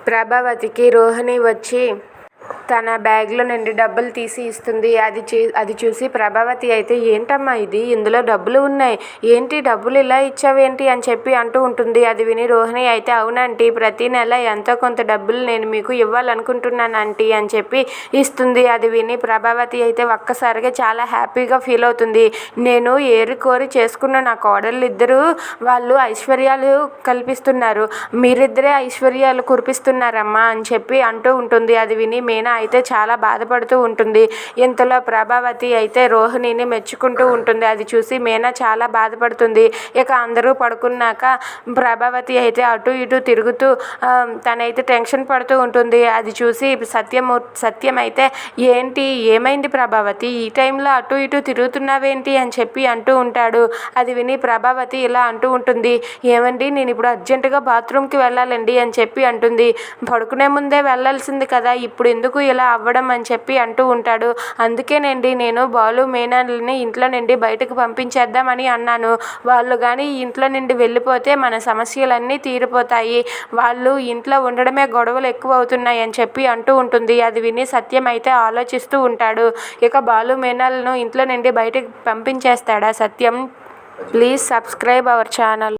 ప్రభావతికి రోహిణి వచ్చి తన బ్యాగ్లో నుండి డబ్బులు తీసి ఇస్తుంది. అది చూసి ప్రభావతి అయితే ఏంటమ్మా ఇది, ఇందులో డబ్బులు ఉన్నాయి, ఏంటి డబ్బులు ఇలా ఇచ్చావేంటి అని చెప్పి అంటూ ఉంటుంది. అది విని రోహిణి అయితే అవునంటీ, ప్రతి నెల ఎంతో కొంత డబ్బులు నేను మీకు ఇవ్వాలనుకుంటున్నాను ఆంటీ అని చెప్పి ఇస్తుంది. అది విని ప్రభావతి అయితే ఒక్కసారిగా చాలా హ్యాపీగా ఫీల్ అవుతుంది. నేను ఏరి చేసుకున్న నా కోడళ్ళు ఇద్దరు వాళ్ళు ఐశ్వర్యాలు కల్పిస్తున్నారు, మీరిద్దరే ఐశ్వర్యాలు కురిపిస్తున్నారమ్మా అని చెప్పి అంటూ ఉంటుంది. అది విని మీనా అయితే చాలా బాధపడుతూ ఉంటుంది. ఇంతలో ప్రభావతి అయితే రోహిణిని మెచ్చుకుంటూ ఉంటుంది. అది చూసి మీనా చాలా బాధపడుతుంది. ఇక అందరూ పడుకున్నాక ప్రభావతి అయితే అటు ఇటు తిరుగుతూ తనైతే టెన్షన్ పడుతూ ఉంటుంది. అది చూసి సత్యం అయితే ఏంటి, ఏమైంది ప్రభావతి, ఈ టైంలో అటు ఇటు తిరుగుతున్నావేంటి అని చెప్పి అంటూ ఉంటాడు. అది విని ప్రభావతి ఇలా అంటూ ఉంటుంది, ఏమండి నేను ఇప్పుడు అర్జెంటుగా బాత్రూమ్కి వెళ్ళాలండి అని చెప్పి అంటుంది. పడుకునే ముందే వెళ్ళాల్సింది కదా, ఇప్పుడు ఎందుకు ఇలా అవ్వడం అని చెప్పి అంటూ ఉంటాడు. అందుకేనండి నేను బాలు మీనాని ఇంట్లో నుండి బయటకు పంపించేద్దామని అన్నాను. వాళ్ళు కానీ ఇంట్లో నుండి వెళ్ళిపోతే మన సమస్యలన్నీ తీరిపోతాయి, వాళ్ళు ఇంట్లో ఉండడమే గొడవలు ఎక్కువ అవుతున్నాయి అని చెప్పి అంటూ ఉంటుంది. అది విని సత్యం అయితే ఆలోచిస్తూ ఉంటాడు. ఇక బాలు మీనాలను ఇంట్లో నుండి బయటకు పంపించేస్తాడా Satyam? Please subscribe our channel.